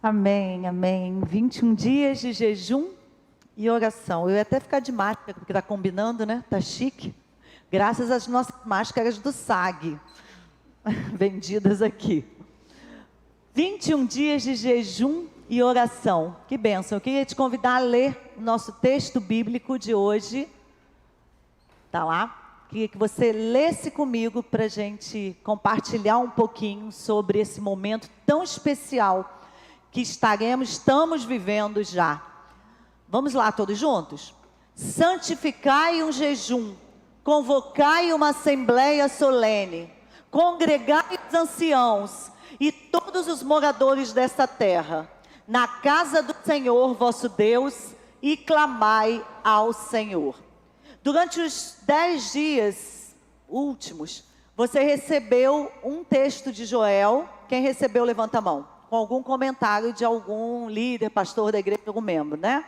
Amém, amém. 21 dias de jejum e oração. Eu ia até ficar de máscara, porque está combinando, né? Tá chique. Graças às nossas máscaras do SAG, vendidas aqui. 21 dias de jejum e oração. Que bênção. Eu queria te convidar a ler o nosso texto bíblico de hoje. Tá lá? Queria que você lesse comigo para a gente compartilhar um pouquinho sobre esse momento tão especial que estamos vivendo já. Vamos lá, todos juntos? Santificai um jejum, convocai uma assembleia solene, congregai os anciãos e todos os moradores desta terra, na casa do Senhor vosso Deus, e clamai ao Senhor. Durante os 10 dias últimos, você recebeu um texto de Joel. Quem recebeu, levanta a mão. Com algum comentário de algum líder, pastor da igreja, algum membro, né?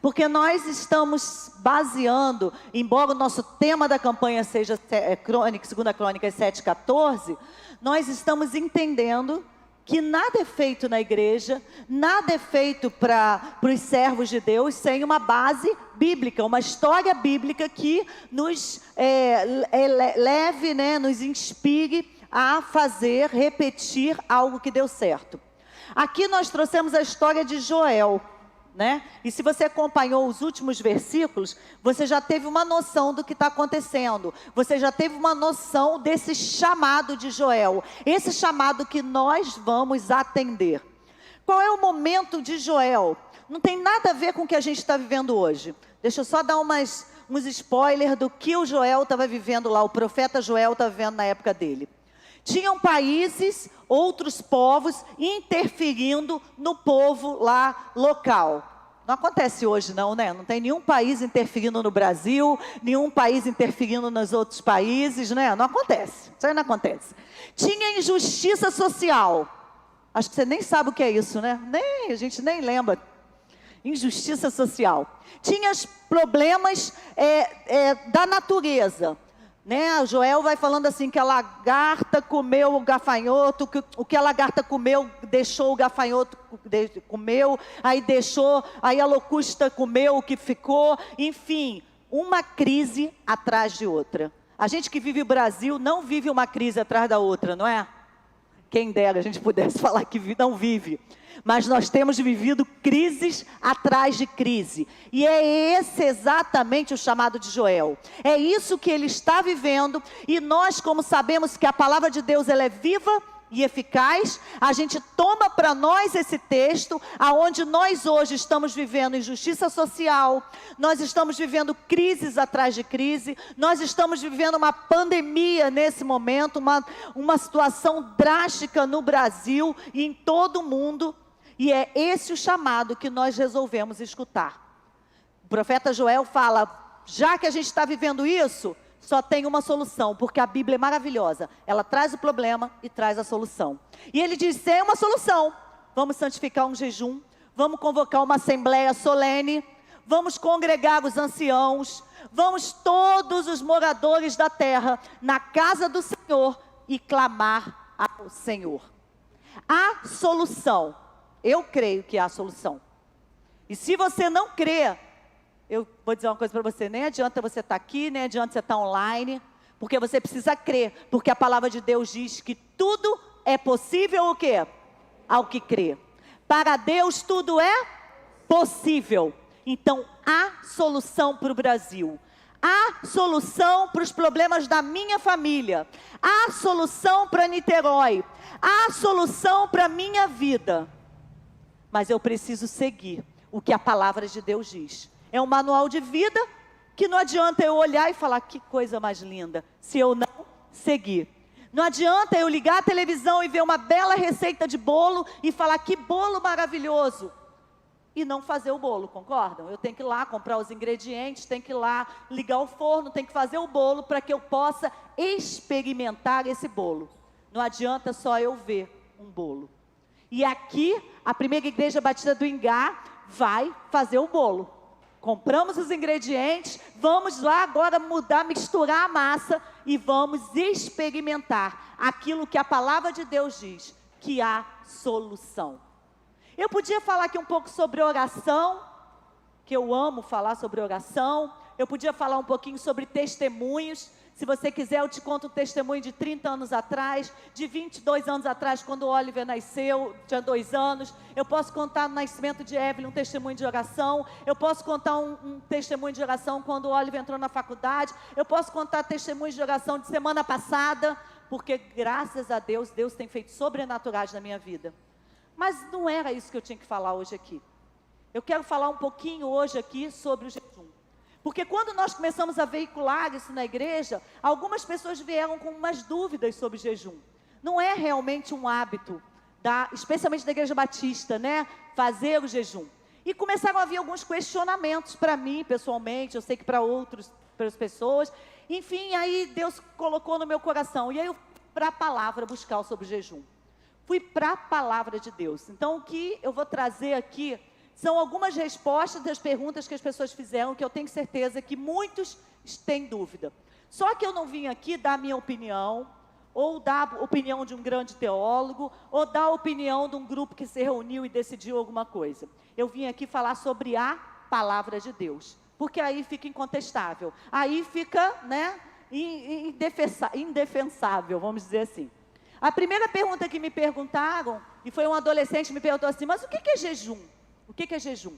Porque nós estamos baseando, embora o nosso tema da campanha seja Crônica, 2 Crônicas 7,14, nós estamos entendendo que nada é feito na igreja, nada é feito para os servos de Deus sem uma base bíblica, uma história bíblica que nos leve, né, nos inspire a fazer, repetir algo que deu certo. Aqui nós trouxemos a história de Joel, né? E se você acompanhou os últimos versículos, você já teve uma noção do que está acontecendo. Você já teve uma noção desse chamado de Joel. Esse chamado que nós vamos atender. Qual é o momento de Joel? Não tem nada a ver com o que a gente está vivendo hoje. Deixa eu só dar uns spoilers do que o Joel estava vivendo lá. O profeta Joel estava vivendo na época dele. Tinham países, outros povos, interferindo no povo lá local. Não acontece hoje não, né? Não tem nenhum país interferindo no Brasil, nenhum país interferindo nos outros países, né? Não acontece, isso aí não acontece. Tinha injustiça social. Acho que você nem sabe o que é isso, né? A gente nem lembra. Injustiça social. Tinha os problemas da natureza. Né? O Joel vai falando assim que a lagarta comeu o gafanhoto, que o que a lagarta comeu, deixou o gafanhoto, comeu, aí a locusta comeu o que ficou, enfim, uma crise atrás de outra. A gente que vive o Brasil não vive uma crise atrás da outra, não é? Quem dera a gente pudesse falar que não vive. Mas nós temos vivido crises atrás de crise. E é esse exatamente o chamado de Joel. É isso que ele está vivendo. E nós, como sabemos que a palavra de Deus ela é viva e eficaz, a gente toma para nós esse texto, aonde nós hoje estamos vivendo injustiça social, nós estamos vivendo crises atrás de crise, nós estamos vivendo uma pandemia nesse momento, uma situação drástica no Brasil e em todo o mundo. E é esse o chamado que nós resolvemos escutar. O profeta Joel fala, já que a gente está vivendo isso, só tem uma solução, porque a Bíblia é maravilhosa. Ela traz o problema e traz a solução. E ele diz, tem uma solução. Vamos santificar um jejum, vamos convocar uma assembleia solene, vamos congregar os anciãos, vamos todos os moradores da terra na casa do Senhor e clamar ao Senhor. A solução. Eu creio que há a solução. E se você não crê, eu vou dizer uma coisa para você, nem adianta você estar aqui, nem adianta você estar online, porque você precisa crer, porque a palavra de Deus diz que tudo é possível o quê? Ao que crê. Para Deus tudo é possível. Então há solução para o Brasil. Há solução para os problemas da minha família. Há solução para Niterói. Há solução para a minha vida. Mas eu preciso seguir o que a palavra de Deus diz. É um manual de vida que não adianta eu olhar e falar que coisa mais linda, se eu não seguir. Não adianta eu ligar a televisão e ver uma bela receita de bolo e falar que bolo maravilhoso e não fazer o bolo, concordam? Eu tenho que ir lá comprar os ingredientes, tenho que ir lá ligar o forno, tenho que fazer o bolo para que eu possa experimentar esse bolo. Não adianta só eu ver um bolo. E aqui, a primeira igreja batida do Ingá vai fazer o bolo. Compramos os ingredientes, vamos lá agora misturar a massa e vamos experimentar aquilo que a palavra de Deus diz, que há solução. Eu podia falar aqui um pouco sobre oração, que eu amo falar sobre oração. Eu podia falar um pouquinho sobre testemunhos. Se você quiser, eu te conto um testemunho de 30 anos atrás, de 22 anos atrás, quando o Oliver nasceu, tinha 2 anos. Eu posso contar no nascimento de Evelyn um testemunho de oração. Eu posso contar um testemunho de oração quando o Oliver entrou na faculdade. Eu posso contar testemunhos de oração de semana passada, porque graças a Deus, Deus tem feito sobrenaturais na minha vida. Mas não era isso que eu tinha que falar hoje aqui. Eu quero falar um pouquinho hoje aqui sobre o jejum. Porque quando nós começamos a veicular isso na igreja, algumas pessoas vieram com umas dúvidas sobre jejum. Não é realmente um hábito, especialmente da igreja batista, né? Fazer o jejum. E começaram a vir alguns questionamentos para mim, pessoalmente, eu sei que para outras pessoas. Enfim, aí Deus colocou no meu coração. E aí eu fui para a palavra buscar sobre o jejum. Fui para a palavra de Deus. Então o que eu vou trazer aqui são algumas respostas das perguntas que as pessoas fizeram, que eu tenho certeza que muitos têm dúvida. Só que eu não vim aqui dar a minha opinião, ou dar a opinião de um grande teólogo, ou dar a opinião de um grupo que se reuniu e decidiu alguma coisa. Eu vim aqui falar sobre a palavra de Deus, porque aí fica incontestável. Aí fica, né, indefensável, vamos dizer assim. A primeira pergunta que me perguntaram, e foi um adolescente que me perguntou assim, mas o que é jejum? O que é jejum?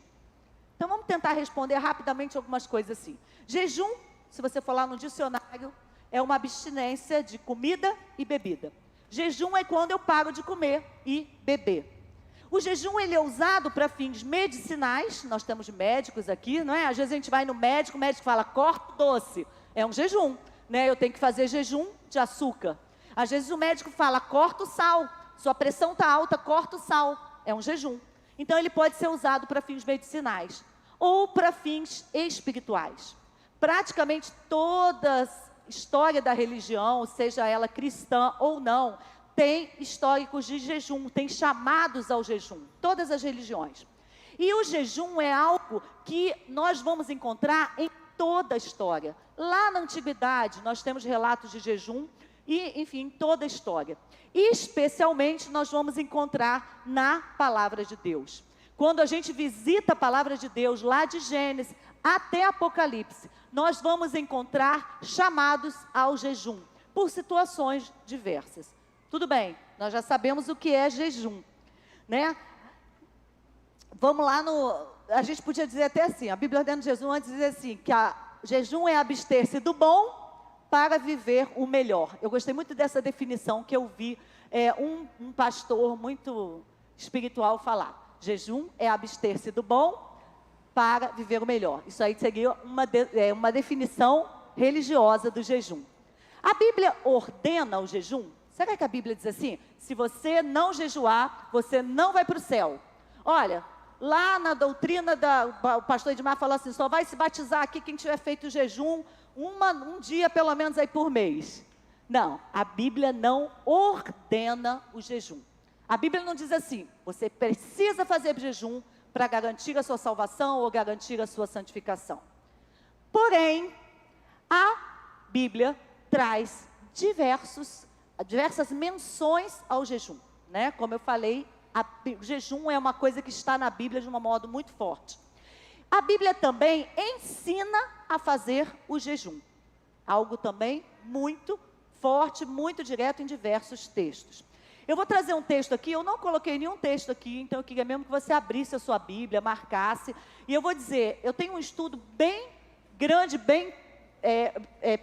Então vamos tentar responder rapidamente algumas coisas assim. Jejum, se você for lá no dicionário, é uma abstinência de comida e bebida. Jejum é quando eu paro de comer e beber. O jejum ele é usado para fins medicinais, nós temos médicos aqui, não é? Às vezes a gente vai no médico, o médico fala, corta o doce, é um jejum, né? Eu tenho que fazer jejum de açúcar. Às vezes o médico fala, corta o sal, sua pressão está alta, corta o sal, é um jejum. Então ele pode ser usado para fins medicinais ou para fins espirituais. Praticamente toda a história da religião, seja ela cristã ou não, tem históricos de jejum, tem chamados ao jejum, todas as religiões. E o jejum é algo que nós vamos encontrar em toda a história. Lá na antiguidade nós temos relatos de jejum e, enfim, toda a história. E especialmente nós vamos encontrar na palavra de Deus. Quando a gente visita a palavra de Deus, lá de Gênesis até Apocalipse, nós vamos encontrar chamados ao jejum, por situações diversas. Tudo bem, nós já sabemos o que é jejum, né? Vamos lá a gente podia dizer até assim, a Bíblia ordena jejum antes de dizer assim, que jejum é abster-se do bom para viver o melhor. Eu gostei muito dessa definição que eu vi um pastor muito espiritual falar. Jejum é abster-se do bom para viver o melhor. Isso aí seria uma definição religiosa do jejum. A Bíblia ordena o jejum? Será que a Bíblia diz assim? Se você não jejuar, você não vai para o céu. Olha, lá na doutrina, o pastor Edmar falou assim, só vai se batizar aqui quem tiver feito jejum um dia pelo menos aí por mês. Não, a Bíblia não ordena o jejum. A Bíblia não diz assim, você precisa fazer jejum para garantir a sua salvação ou garantir a sua santificação. Porém, a Bíblia traz diversas menções ao jejum, né? Como eu falei, o jejum é uma coisa que está na Bíblia de um modo muito forte. A Bíblia também ensina a fazer o jejum. Algo também muito forte, muito direto em diversos textos. Eu vou trazer um texto aqui, eu não coloquei nenhum texto aqui, então eu queria mesmo que você abrisse a sua Bíblia, marcasse. E eu vou dizer, eu tenho um estudo bem grande, bem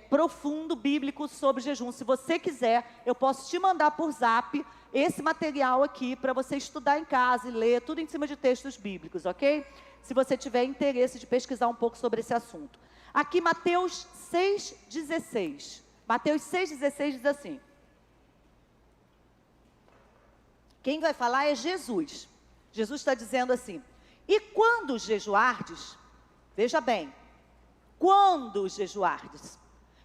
profundo, bíblico, sobre jejum. Se você quiser, eu posso te mandar por zap esse material aqui, para você estudar em casa e ler, tudo em cima de textos bíblicos, ok? Se você tiver interesse de pesquisar um pouco sobre esse assunto. Aqui, Mateus 6,16. Mateus 6,16 diz assim. Quem vai falar é Jesus. Jesus está dizendo assim, e quando jejuardes, veja bem, quando jejuardes,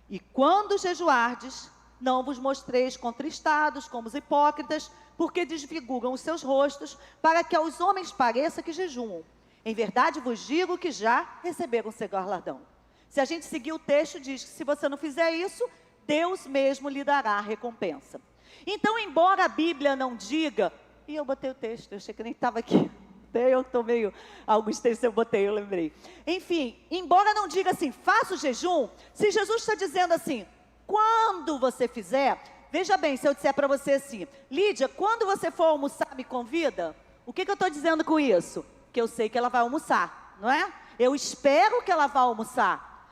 e quando jejuardes, não vos mostreis contristados como os hipócritas, porque desfiguram os seus rostos, para que aos homens pareça que jejuam. Em verdade vos digo que já receberam seu galardão. Se a gente seguir o texto, diz que se você não fizer isso, Deus mesmo lhe dará a recompensa. Então, embora a Bíblia não diga, e eu botei o texto, eu achei que nem estava aqui. Tem, eu tô meio... Alguns textos eu botei, eu lembrei. Enfim, embora não diga assim, faça o jejum, se Jesus está dizendo assim, quando você fizer... Veja bem, se eu disser para você assim, Lídia, quando você for almoçar, me convida? O que eu estou dizendo com isso? Que eu sei que ela vai almoçar, não é? Eu espero que ela vá almoçar.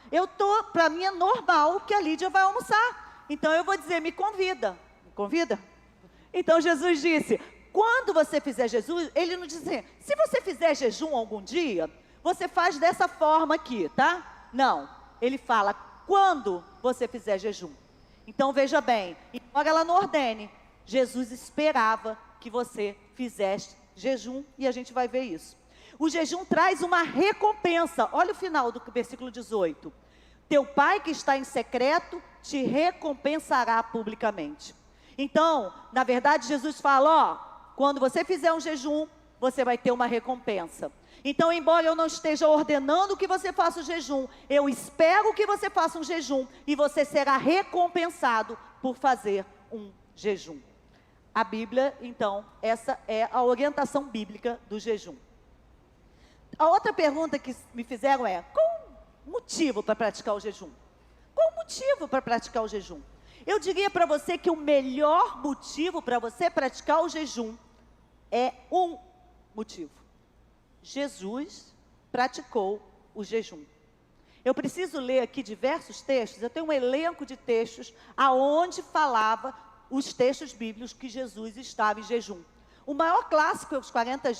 Para mim é normal que a Lídia vai almoçar. Então eu vou dizer, me convida. Me convida? Então Jesus disse, quando você fizer jejum, ele não diz assim, se você fizer jejum algum dia, você faz dessa forma aqui, tá? Não, ele fala, quando você fizer jejum. Então veja bem, embora ela não ordene, Jesus esperava que você fizesse jejum e a gente vai ver isso. O jejum traz uma recompensa, olha o final do versículo 18. Teu pai que está em secreto te recompensará publicamente. Então, na verdade Jesus fala, ó, quando você fizer um jejum, você vai ter uma recompensa. Então, embora eu não esteja ordenando que você faça o jejum, eu espero que você faça um jejum e você será recompensado por fazer um jejum. A Bíblia, então, essa é a orientação bíblica do jejum. A outra pergunta que me fizeram é, qual o motivo para praticar o jejum? Qual o motivo para praticar o jejum? Eu diria para você que o melhor motivo para você praticar o jejum é um motivo. Jesus praticou o jejum. Eu preciso ler aqui diversos textos, eu tenho um elenco de textos aonde falava os textos bíblicos que Jesus estava em jejum. O maior clássico é os 40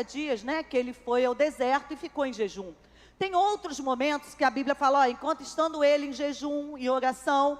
dias, né, que ele foi ao deserto e ficou em jejum. Tem outros momentos que a Bíblia fala, ó, enquanto estando ele em jejum e oração.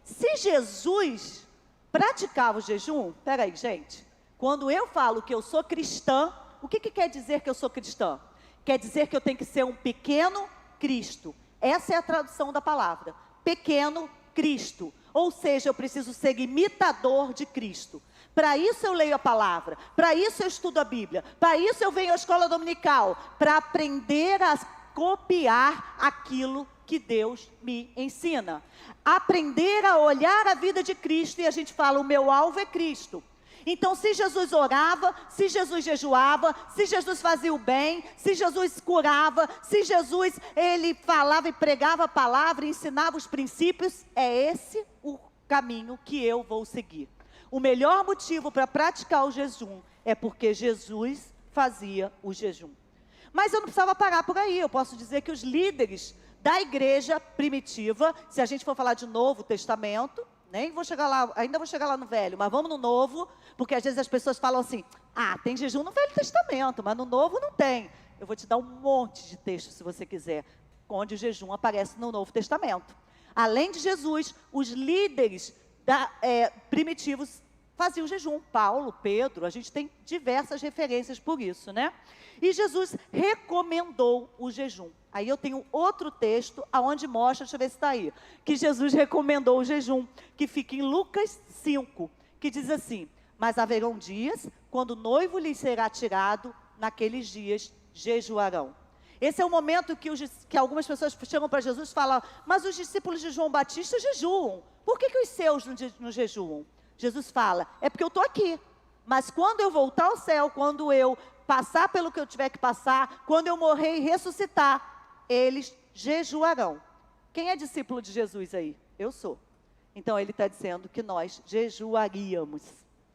Se Jesus praticava o jejum, peraí gente, quando eu falo que eu sou cristã, o que quer dizer que eu sou cristã? Quer dizer que eu tenho que ser um pequeno Cristo. Essa é a tradução da palavra. Pequeno Cristo. Ou seja, eu preciso ser imitador de Cristo. Para isso eu leio a palavra. Para isso eu estudo a Bíblia. Para isso eu venho à escola dominical. Para aprender a copiar aquilo que Deus me ensina. Aprender a olhar a vida de Cristo e a gente fala, o meu alvo é Cristo. Então, se Jesus orava, se Jesus jejuava, se Jesus fazia o bem, se Jesus curava, se Jesus, ele falava e pregava a palavra, ensinava os princípios, é esse o caminho que eu vou seguir. O melhor motivo para praticar o jejum é porque Jesus fazia o jejum. Mas eu não precisava parar por aí, eu posso dizer que os líderes da igreja primitiva, se a gente for falar de Novo Testamento, nem vou chegar lá, ainda vou chegar lá no Velho, mas vamos no Novo, porque às vezes as pessoas falam assim, ah, tem jejum no Velho Testamento, mas no Novo não tem. Eu vou te dar um monte de texto, se você quiser, onde o jejum aparece no Novo Testamento. Além de Jesus, os líderes primitivos faziam jejum. Paulo, Pedro, a gente tem diversas referências por isso, né? E Jesus recomendou o jejum. Aí eu tenho outro texto aonde mostra, deixa eu ver se está aí, que Jesus recomendou o jejum, que fica em Lucas 5, que diz assim, mas haverão dias, quando o noivo lhes será tirado, naqueles dias jejuarão. Esse é o momento que algumas pessoas chegam para Jesus e falam, mas os discípulos de João Batista jejuam, por que os seus não jejuam? Jesus fala, é porque eu estou aqui, mas quando eu voltar ao céu, quando eu passar pelo que eu tiver que passar, quando eu morrer e ressuscitar, eles jejuarão. Quem é discípulo de Jesus aí? Eu sou. Então ele está dizendo que nós jejuaríamos.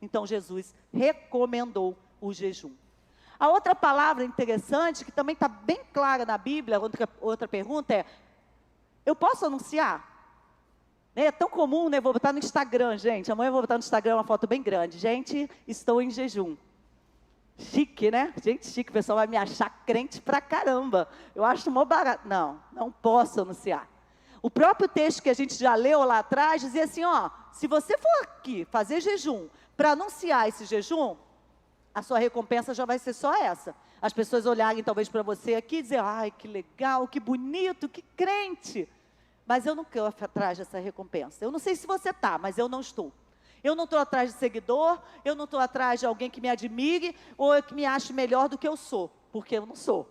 Então Jesus recomendou o jejum. A outra palavra interessante, que também está bem clara na Bíblia, outra pergunta é, eu posso anunciar? É tão comum, né? Vou botar no Instagram, gente. Amanhã eu vou botar no Instagram uma foto bem grande. Gente, estou em jejum. Chique, né? Gente chique, o pessoal vai me achar crente pra caramba. Eu acho mó barato. Não, não posso anunciar. O próprio texto que a gente já leu lá atrás dizia assim, ó, se você for aqui fazer jejum para anunciar esse jejum, a sua recompensa já vai ser só essa. As pessoas olharem talvez para você aqui e dizer, ai, que legal, que bonito, que crente. Mas eu não quero atrás dessa recompensa. Eu não sei se você está, mas eu não estou. Eu não estou atrás de seguidor, eu não estou atrás de alguém que me admire ou que me ache melhor do que eu sou, porque eu não sou.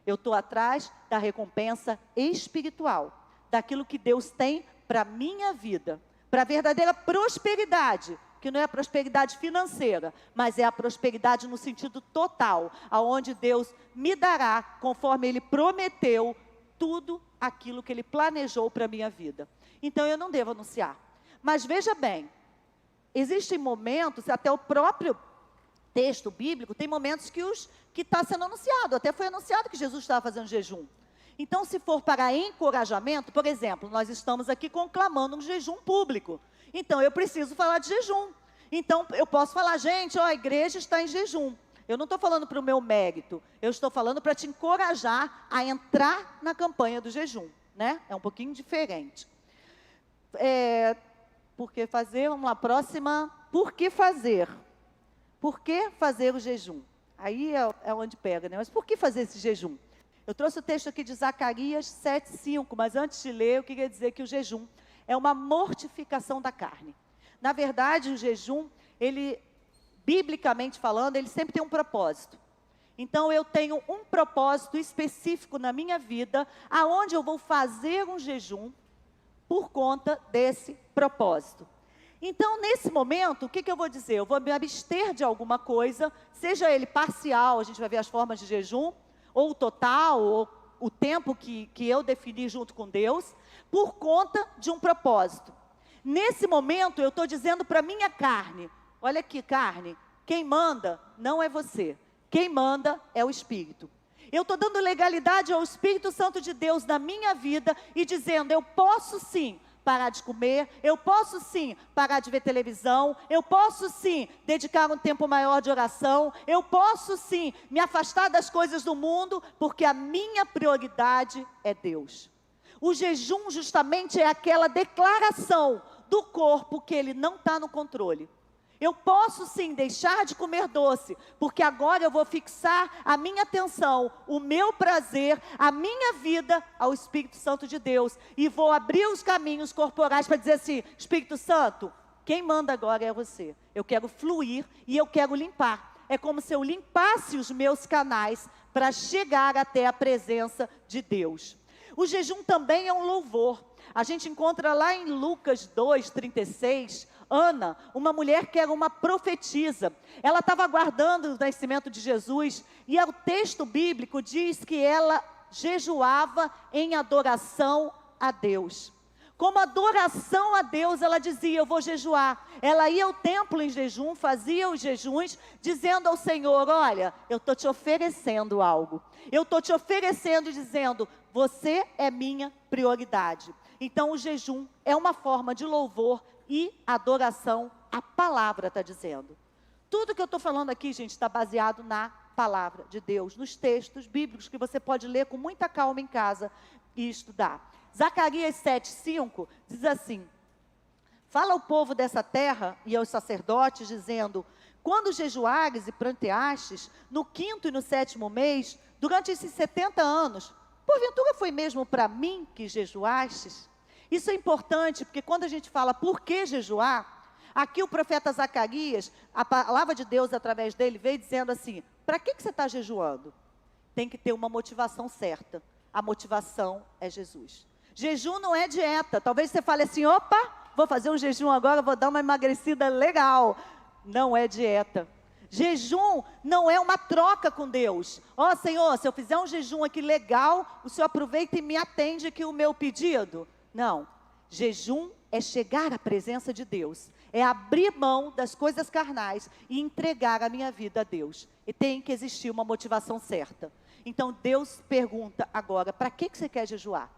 Eu estou atrás da recompensa espiritual, daquilo que Deus tem para a minha vida, para a verdadeira prosperidade que não é a prosperidade financeira, mas é a prosperidade no sentido total, aonde Deus me dará, conforme Ele prometeu, tudo aquilo que Ele planejou para a minha vida. Então eu não devo anunciar. Mas veja bem, existem momentos, até o próprio texto bíblico, tem momentos que está sendo anunciado, até foi anunciado que Jesus estava fazendo jejum. Então, se for para encorajamento, por exemplo, nós estamos aqui conclamando um jejum público. Então, eu preciso falar de jejum. Então, eu posso falar, gente, ó, a igreja está em jejum. Eu não estou falando para o meu mérito, eu estou falando para te encorajar a entrar na campanha do jejum, né? É um pouquinho diferente. Por que fazer? Vamos lá, próxima. Por que fazer? Por que fazer o jejum? Aí é onde pega, né? Mas por que fazer esse jejum? Eu trouxe o texto aqui de Zacarias 7:5, mas antes de ler, eu queria dizer que o jejum é uma mortificação da carne. Na verdade, o jejum, ele, biblicamente falando, ele sempre tem um propósito. Então, eu tenho um propósito específico na minha vida, aonde eu vou fazer um jejum por conta desse propósito. Então, nesse momento, o que eu vou dizer? Eu vou me abster de alguma coisa, seja ele parcial, a gente vai ver as formas de jejum, ou total, ou o tempo que eu defini junto com Deus, por conta de um propósito. Nesse momento, eu estou dizendo para a minha carne, olha aqui, carne, quem manda não é você, quem manda é o Espírito. Eu estou dando legalidade ao Espírito Santo de Deus na minha vida e dizendo, eu posso sim parar de comer, eu posso sim parar de ver televisão, eu posso sim dedicar um tempo maior de oração, eu posso sim me afastar das coisas do mundo, porque a minha prioridade é Deus. O jejum justamente é aquela declaração do corpo que ele não está no controle. Eu posso sim deixar de comer doce, porque agora eu vou fixar a minha atenção, o meu prazer, a minha vida ao Espírito Santo de Deus. E vou abrir os caminhos corporais para dizer assim, Espírito Santo, quem manda agora é você. Eu quero fluir e eu quero limpar. É como se eu limpasse os meus canais para chegar até a presença de Deus. O jejum também é um louvor. A gente encontra lá em Lucas 2:36, Ana, uma mulher que era uma profetisa. Ela estava aguardando o nascimento de Jesus e o texto bíblico diz que ela jejuava em adoração a Deus. Como adoração a Deus, ela dizia, eu vou jejuar. Ela ia ao templo em jejum, fazia os jejuns, dizendo ao Senhor, olha, eu estou te oferecendo algo. Eu estou te oferecendo e dizendo, você é minha prioridade. Então o jejum é uma forma de louvor e adoração, a palavra está dizendo. Tudo que eu estou falando aqui, gente, está baseado na palavra de Deus, nos textos bíblicos que você pode ler com muita calma em casa e estudar. Zacarias 7:5 diz assim, fala ao povo dessa terra e aos sacerdotes, dizendo, quando jejuares e pranteastes, no 5º e no 7º mês, durante esses 70 anos, porventura foi mesmo para mim que jejuastes? Isso é importante, porque quando a gente fala por que jejuar, aqui o profeta Zacarias, a palavra de Deus através dele veio dizendo assim, para que você está jejuando? Tem que ter uma motivação certa. A motivação é Jesus. Jejum não é dieta. Talvez você fale assim, opa, vou fazer um jejum agora, vou dar uma emagrecida legal. Não é dieta. Jejum não é uma troca com Deus. Ó, Senhor, se eu fizer um jejum aqui legal, o Senhor aproveita e me atende aqui o meu pedido. Não, jejum é chegar à presença de Deus, é abrir mão das coisas carnais e entregar a minha vida a Deus. E tem que existir uma motivação certa. Então Deus pergunta agora, para que você quer jejuar?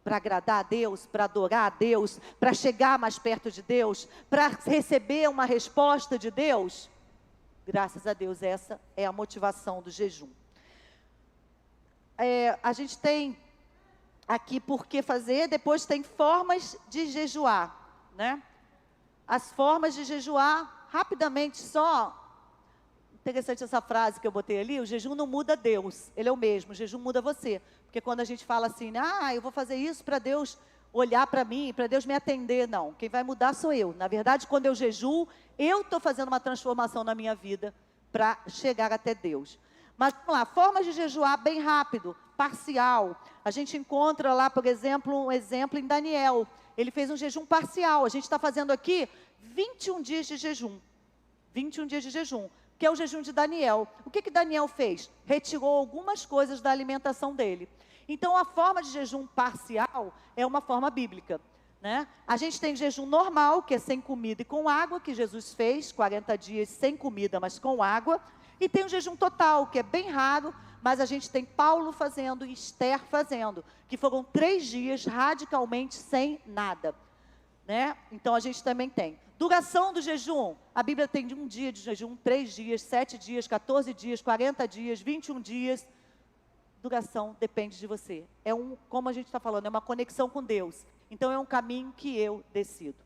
Para agradar a Deus, para adorar a Deus, para chegar mais perto de Deus, para receber uma resposta de Deus? Graças a Deus, essa é a motivação do jejum. A gente tem aqui por que fazer, depois tem formas de jejuar, né? As formas de jejuar, rapidamente só, interessante essa frase que eu botei ali, o jejum não muda Deus, ele é o mesmo, o jejum muda você. Porque quando a gente fala assim, eu vou fazer isso para Deus olhar para mim, para Deus me atender, não, quem vai mudar sou eu. Na verdade, quando eu jejuo, eu estou fazendo uma transformação na minha vida para chegar até Deus. Mas vamos lá, formas de jejuar bem rápido. parcial. A gente encontra lá, por exemplo, um exemplo em Daniel. Ele fez um jejum parcial. A gente está fazendo aqui 21 dias de jejum. 21 dias de jejum, que é o jejum de Daniel. O que Daniel fez? Retirou algumas coisas da alimentação dele. Então, a forma de jejum parcial é uma forma bíblica, né? A gente tem jejum normal, que é sem comida e com água, que Jesus fez, 40 dias sem comida, mas com água. E tem o jejum total, que é bem raro, mas a gente tem Paulo fazendo e Esther fazendo, que foram 3 dias radicalmente sem nada, né? Então, a gente também tem. Duração do jejum, a Bíblia tem de 1 dia de jejum, 3 dias, 7 dias, 14 dias, 40 dias, 21 dias. Duração depende de você. Como a gente está falando, é uma conexão com Deus. Então, é um caminho que eu decido.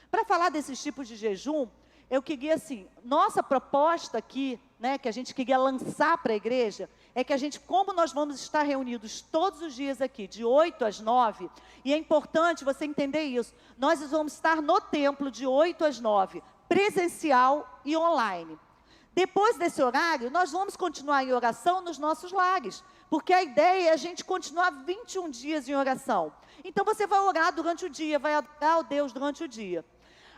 Para falar desses tipos de jejum, eu queria assim, nossa proposta aqui, né, que a gente queria lançar para a igreja, é que a gente, como nós vamos estar reunidos todos os dias aqui, de 8 às 9, e é importante você entender isso, nós vamos estar no templo de 8 às 9, presencial e online. Depois desse horário, nós vamos continuar em oração nos nossos lares, porque a ideia é a gente continuar 21 dias em oração. Então você vai orar durante o dia, vai adorar a Deus durante o dia.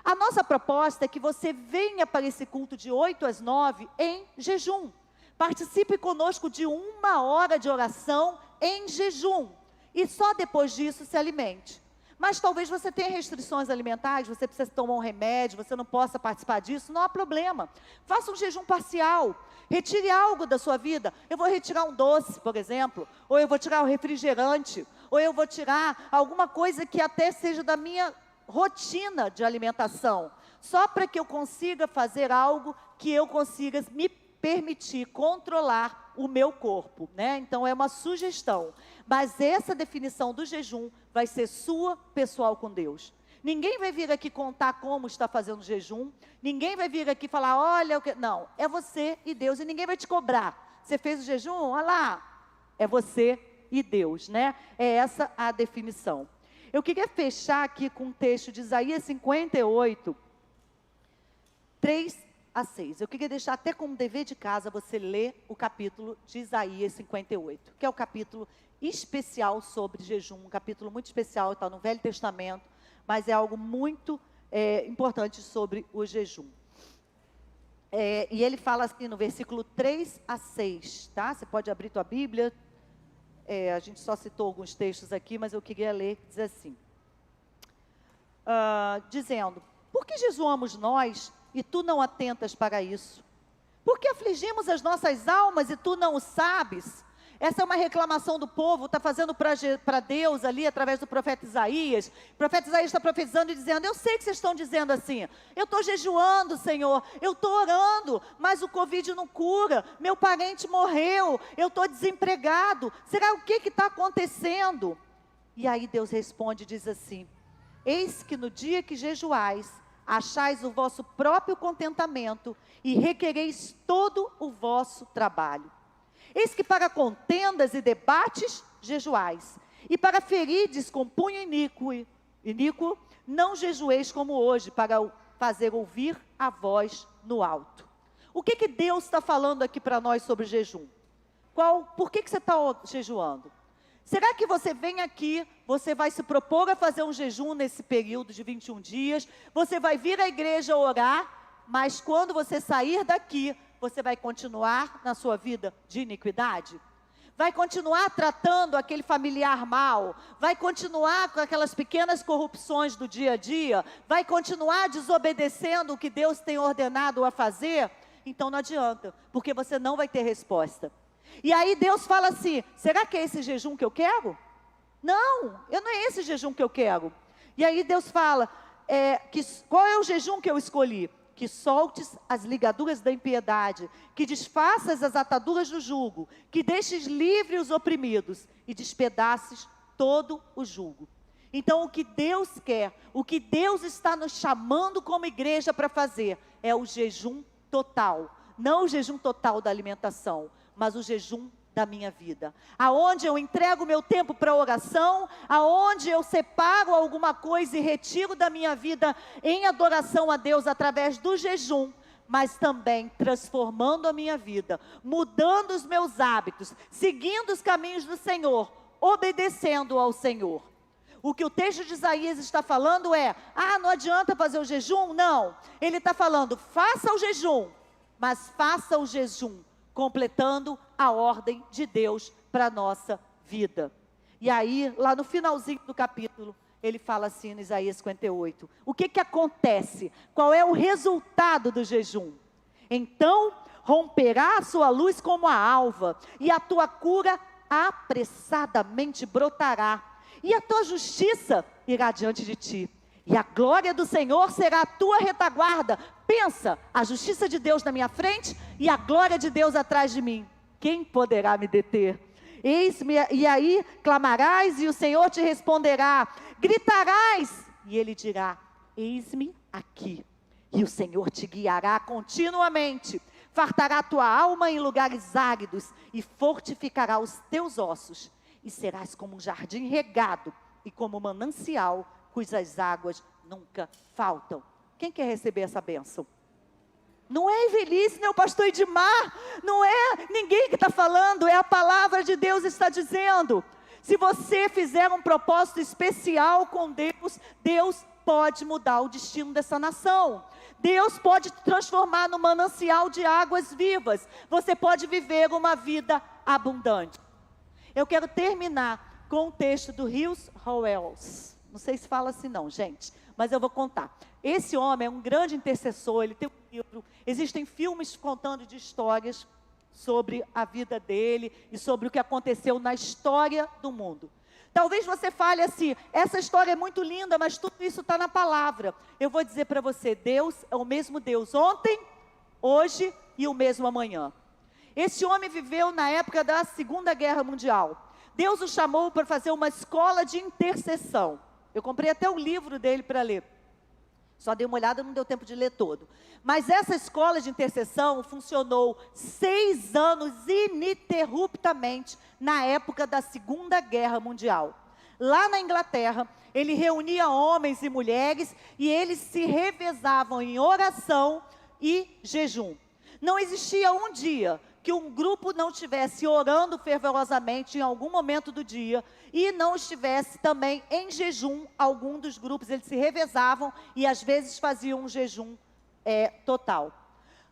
A nossa proposta é que você venha para esse culto de 8 às 9 em jejum. Participe conosco de 1 hora de oração em jejum. E só depois disso se alimente. Mas talvez você tenha restrições alimentares, você precisa tomar um remédio, você não possa participar disso, não há problema. Faça um jejum parcial, retire algo da sua vida. Eu vou retirar um doce, por exemplo, ou eu vou tirar um refrigerante, ou eu vou tirar alguma coisa que até seja da minha rotina de alimentação, só para que eu consiga fazer algo que eu consiga me permitir controlar o meu corpo, né? Então é uma sugestão, mas essa definição do jejum vai ser sua, pessoal, com Deus. Ninguém vai vir aqui contar como está fazendo jejum, ninguém vai vir aqui falar, olha, não, é você e Deus, e ninguém vai te cobrar. Você fez o jejum? Olha lá, é você e Deus, né? É essa a definição. Eu queria fechar aqui com um texto de Isaías 58, 3 a 6. Eu queria deixar até como dever de casa você ler o capítulo de Isaías 58, que é o capítulo especial sobre jejum, um capítulo muito especial, está no Velho Testamento, mas é algo muito importante sobre o jejum. E ele fala assim no versículo 3 a 6, tá? Você pode abrir tua Bíblia. A gente só citou alguns textos aqui, mas eu queria ler, diz assim, dizendo, por que jejuamos nós e tu não atentas para isso? Por que afligimos as nossas almas e tu não o sabes? Essa é uma reclamação do povo, está fazendo para Deus ali, através do profeta Isaías. O profeta Isaías está profetizando e dizendo, eu sei que vocês estão dizendo assim, eu estou jejuando, Senhor, eu estou orando, mas o Covid não cura, meu parente morreu, eu estou desempregado, será o que está acontecendo? E aí Deus responde e diz assim, eis que no dia que jejuais, achais o vosso próprio contentamento e requereis todo o vosso trabalho. Eis que para contendas e debates, jejuais, e para ferides com punho iníquo, não jejueis como hoje, para fazer ouvir a voz no alto. O que Deus está falando aqui para nós sobre jejum? Por que você está jejuando? Será que você vem aqui, você vai se propor a fazer um jejum nesse período de 21 dias, você vai vir à igreja orar, mas quando você sair daqui, você vai continuar na sua vida de iniquidade? Vai continuar tratando aquele familiar mal? Vai continuar com aquelas pequenas corrupções do dia a dia? Vai continuar desobedecendo o que Deus tem ordenado a fazer? Então não adianta, porque você não vai ter resposta. E aí Deus fala assim, será que é esse jejum que eu quero? Não é esse jejum que eu quero. E aí Deus fala, qual é o jejum que eu escolhi? Que soltes as ligaduras da impiedade, que desfaças as ataduras do jugo, que deixes livre os oprimidos e despedaces todo o jugo. Então o que Deus quer, o que Deus está nos chamando como igreja para fazer, é o jejum total. Não o jejum total da alimentação, mas o jejum da minha vida, aonde eu entrego meu tempo para oração, aonde eu separo alguma coisa e retiro da minha vida em adoração a Deus através do jejum, mas também transformando a minha vida, mudando os meus hábitos, seguindo os caminhos do Senhor, obedecendo ao Senhor. O que o texto de Isaías está falando é, não adianta fazer o jejum? Não, ele está falando, faça o jejum, mas faça o jejum, completando a ordem de Deus para a nossa vida. E aí, lá no finalzinho do capítulo, ele fala assim no Isaías 58, o que acontece? Qual é o resultado do jejum? Então, romperá a sua luz como a alva, e a tua cura apressadamente brotará, e a tua justiça irá diante de ti, e a glória do Senhor será a tua retaguarda. Pensa, a justiça de Deus na minha frente, e a glória de Deus atrás de mim. Quem poderá me deter? Eis-me, e aí clamarás, e o Senhor te responderá. Gritarás, e Ele dirá, eis-me aqui. E o Senhor te guiará continuamente. Fartará a tua alma em lugares áridos, e fortificará os teus ossos. E serás como um jardim regado, e como um manancial, cujas águas nunca faltam. Quem quer receber essa bênção? Não é velhice, não é o pastor Edmar, não é ninguém que está falando, é a palavra de Deus está dizendo. Se você fizer um propósito especial com Deus, Deus pode mudar o destino dessa nação. Deus pode te transformar num manancial de águas vivas. Você pode viver uma vida abundante. Eu quero terminar com o texto do Rios Howells. Não sei se fala assim não, gente, mas eu vou contar. Esse homem é um grande intercessor, ele tem um livro, existem filmes contando de histórias sobre a vida dele e sobre o que aconteceu na história do mundo. Talvez você fale assim, essa história é muito linda, mas tudo isso está na palavra. Eu vou dizer para você, Deus é o mesmo Deus ontem, hoje e o mesmo amanhã. Esse homem viveu na época da Segunda Guerra Mundial. Deus o chamou para fazer uma escola de intercessão. Eu comprei até o livro dele para ler. Só dei uma olhada, não deu tempo de ler todo. Mas essa escola de intercessão funcionou 6 anos ininterruptamente na época da Segunda Guerra Mundial. Lá na Inglaterra, ele reunia homens e mulheres e eles se revezavam em oração e jejum. Não existia um dia que um grupo não estivesse orando fervorosamente em algum momento do dia e não estivesse também em jejum. Algum dos grupos, eles se revezavam e às vezes faziam um jejum total.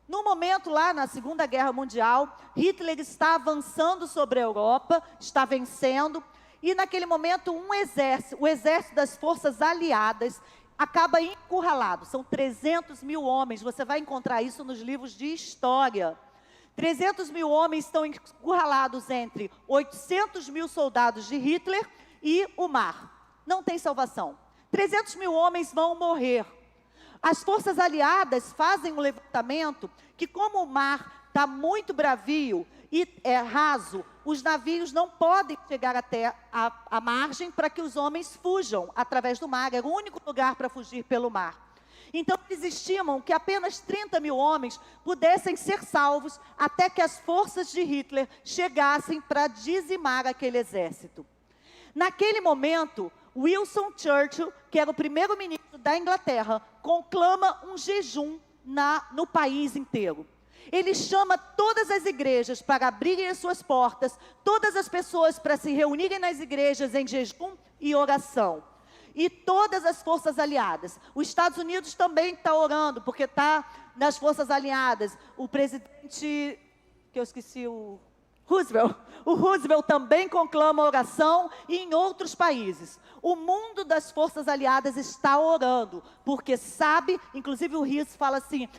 No momento lá na Segunda Guerra Mundial, Hitler está avançando sobre a Europa, está vencendo, e naquele momento o exército das forças aliadas acaba encurralado. São 300 mil homens, você vai encontrar isso nos livros de história. 300 mil homens estão encurralados entre 800 mil soldados de Hitler e o mar. Não tem salvação. 300 mil homens vão morrer. As forças aliadas fazem um levantamento que, como o mar está muito bravio e é raso, os navios não podem chegar até a margem para que os homens fujam através do mar. Era o único lugar para fugir pelo mar. Então, eles estimam que apenas 30 mil homens pudessem ser salvos até que as forças de Hitler chegassem para dizimar aquele exército. Naquele momento, Winston Churchill, que era o primeiro-ministro da Inglaterra, conclama um jejum no país inteiro. Ele chama todas as igrejas para abrirem as suas portas, todas as pessoas para se reunirem nas igrejas em jejum e oração. E todas as forças aliadas. Os Estados Unidos também está orando, porque está nas forças aliadas. O presidente, que eu esqueci, o Roosevelt também conclama oração, e em outros países. O mundo das forças aliadas está orando, porque sabe, inclusive o Rios fala assim,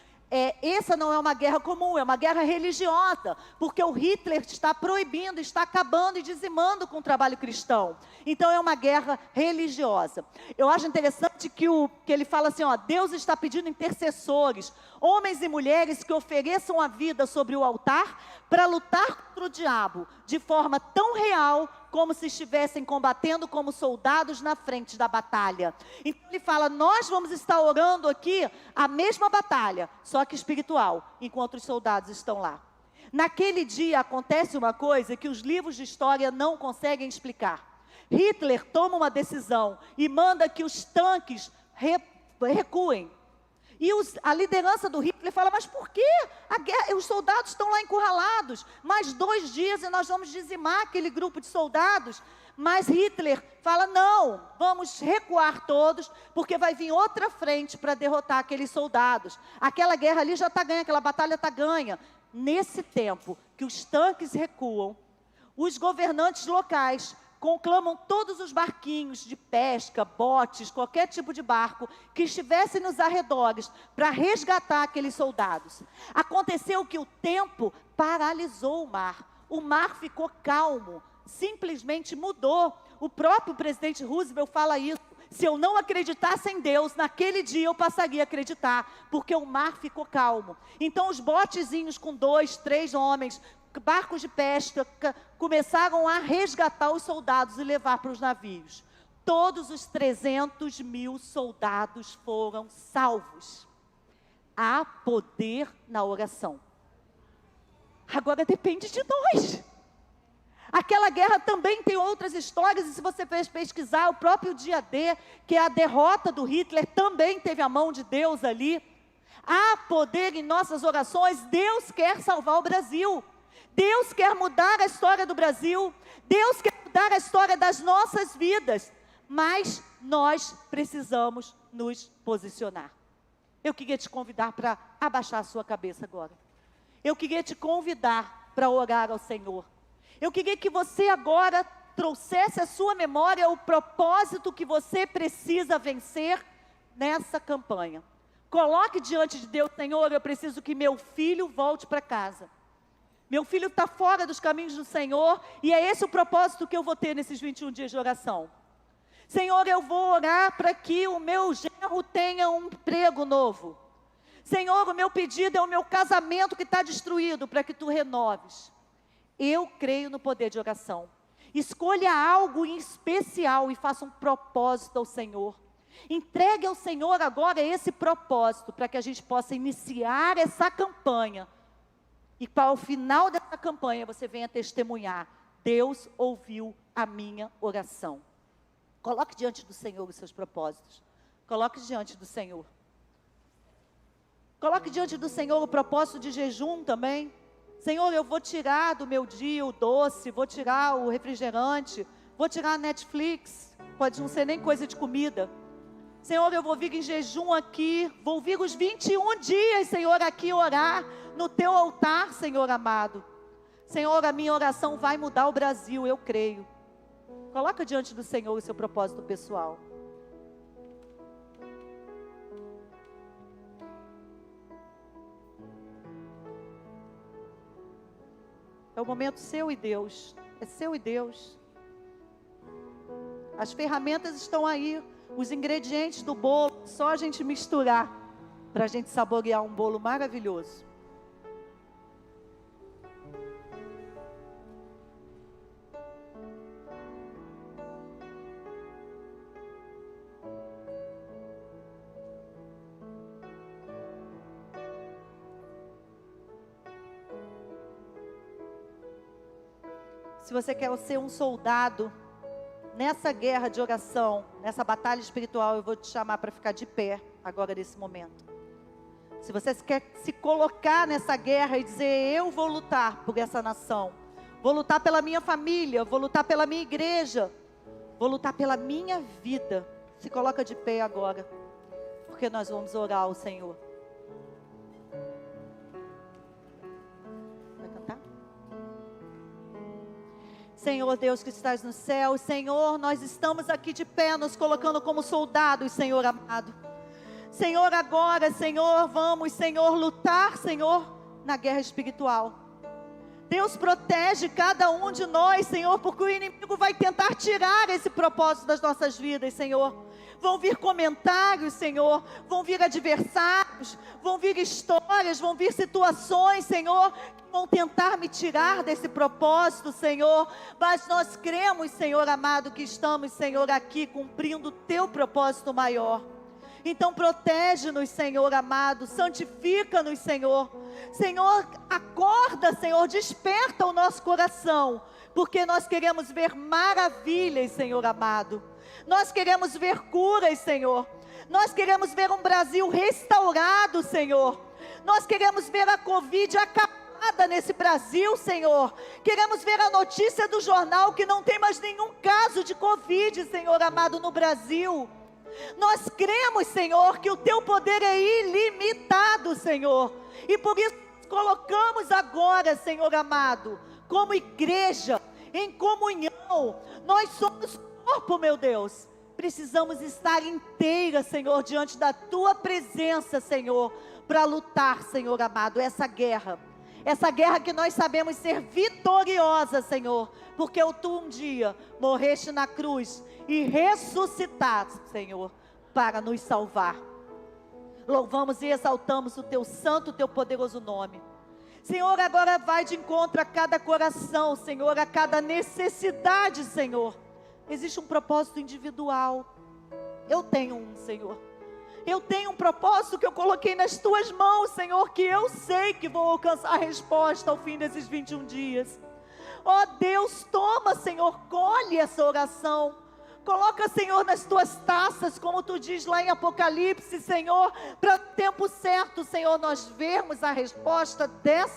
essa não é uma guerra comum, é uma guerra religiosa, porque o Hitler está proibindo, está acabando e dizimando com o trabalho cristão. Então é uma guerra religiosa. Eu acho interessante que ele fala assim, Deus está pedindo intercessores, homens e mulheres que ofereçam a vida sobre o altar para lutar contra o diabo, de forma tão real como se estivessem combatendo como soldados na frente da batalha. Então ele fala, nós vamos estar orando aqui a mesma batalha, só que espiritual, enquanto os soldados estão lá. Naquele dia acontece uma coisa que os livros de história não conseguem explicar. Hitler toma uma decisão e manda que os tanques recuem. E a liderança do Hitler fala, mas por que os soldados estão lá encurralados? Mais 2 dias e nós vamos dizimar aquele grupo de soldados. Mas Hitler fala, não, vamos recuar todos, porque vai vir outra frente para derrotar aqueles soldados. Aquela guerra ali já está ganha, aquela batalha está ganha. Nesse tempo que os tanques recuam, os governantes locais conclamam todos os barquinhos de pesca, botes, qualquer tipo de barco que estivessem nos arredores para resgatar aqueles soldados. Aconteceu que o tempo paralisou o mar. O mar ficou calmo, simplesmente mudou. O próprio presidente Roosevelt fala isso. Se eu não acreditasse em Deus, naquele dia eu passaria a acreditar, porque o mar ficou calmo. Então os botezinhos com 2, 3 homens, barcos de pesca, começaram a resgatar os soldados e levar para os navios. Todos os 300.000 soldados foram salvos. Há poder na oração. Agora depende de nós. Aquela guerra também tem outras histórias, e se você pesquisar, o próprio dia D, que é a derrota do Hitler, também teve a mão de Deus ali. Há poder em nossas orações. Deus quer salvar o Brasil. Deus quer mudar a história do Brasil. Deus quer mudar a história das nossas vidas. Mas nós precisamos nos posicionar. Eu queria te convidar para abaixar a sua cabeça agora. Eu queria te convidar para orar ao Senhor. Eu queria que você agora trouxesse à sua memória o propósito que você precisa vencer nessa campanha. Coloque diante de Deus, Senhor, eu preciso que meu filho volte para casa. Meu filho está fora dos caminhos do Senhor, e é esse o propósito que eu vou ter nesses 21 dias de oração. Senhor, eu vou orar para que o meu genro tenha um emprego novo. Senhor, o meu pedido é o meu casamento que está destruído, para que Tu renoves. Eu creio no poder de oração. Escolha algo em especial e faça um propósito ao Senhor. Entregue ao Senhor agora esse propósito, para que a gente possa iniciar essa campanha. E para o final dessa campanha você venha testemunhar: Deus ouviu a minha oração. Coloque diante do Senhor os seus propósitos. Coloque diante do Senhor. Coloque diante do Senhor o propósito de jejum também. Senhor, eu vou tirar do meu dia o doce, vou tirar o refrigerante, vou tirar a Netflix, pode não ser nem coisa de comida. Senhor, eu vou vir em jejum aqui, vou vir os 21 dias, Senhor, aqui orar no Teu altar, Senhor amado. Senhor, a minha oração vai mudar o Brasil, eu creio. Coloca diante do Senhor o seu propósito pessoal. É o momento seu e Deus. É seu e Deus. As ferramentas estão aí. Os ingredientes do bolo. Só a gente misturar. Para a gente saborear um bolo maravilhoso. Se você quer ser um soldado nessa guerra de oração, nessa batalha espiritual, eu vou te chamar para ficar de pé agora nesse momento. Se você quer se colocar nessa guerra e dizer: eu vou lutar por essa nação, vou lutar pela minha família, vou lutar pela minha igreja, vou lutar pela minha vida, se coloca de pé agora, porque nós vamos orar ao Senhor. Senhor Deus que estás no céu, Senhor, nós estamos aqui de pé, nos colocando como soldados, Senhor amado. Senhor, agora, Senhor, vamos, Senhor, lutar, Senhor, na guerra espiritual. Deus protege cada um de nós, Senhor, porque o inimigo vai tentar tirar esse propósito das nossas vidas, Senhor. Vão vir comentários, Senhor, vão vir adversários, vão vir histórias, vão vir situações, Senhor, que vão tentar me tirar desse propósito, Senhor. Mas nós cremos, Senhor amado, que estamos, Senhor, aqui cumprindo o Teu propósito maior. Então protege-nos, Senhor amado, santifica-nos, Senhor. Senhor, acorda, Senhor, desperta o nosso coração, porque nós queremos ver maravilhas, Senhor amado. Nós queremos ver curas, Senhor. Nós queremos ver um Brasil restaurado, Senhor. Nós queremos ver a Covid acabada nesse Brasil, Senhor. Queremos ver a notícia do jornal que não tem mais nenhum caso de Covid, Senhor amado, no Brasil. Nós cremos, Senhor, que o Teu poder é ilimitado, Senhor. E por isso colocamos agora, Senhor amado, como igreja, em comunhão. Nós somos corpo, meu Deus. Precisamos estar inteira, Senhor, diante da Tua presença, Senhor, para lutar, Senhor amado, essa guerra que nós sabemos ser vitoriosa, Senhor, porque Tu um dia morreste na cruz e ressuscitaste, Senhor, para nos salvar. Louvamos e exaltamos o Teu santo, o Teu poderoso nome. Senhor, agora vai de encontro a cada coração, Senhor, a cada necessidade, Senhor. Existe um propósito individual. Eu tenho um, Senhor. Eu tenho um propósito que eu coloquei nas Tuas mãos, Senhor, que eu sei que vou alcançar a resposta ao fim desses 21 dias. Ó Deus, toma, Senhor, colhe essa oração. Coloca, Senhor, nas Tuas taças, como Tu diz lá em Apocalipse, Senhor, para o tempo certo, Senhor, nós vermos a resposta dessa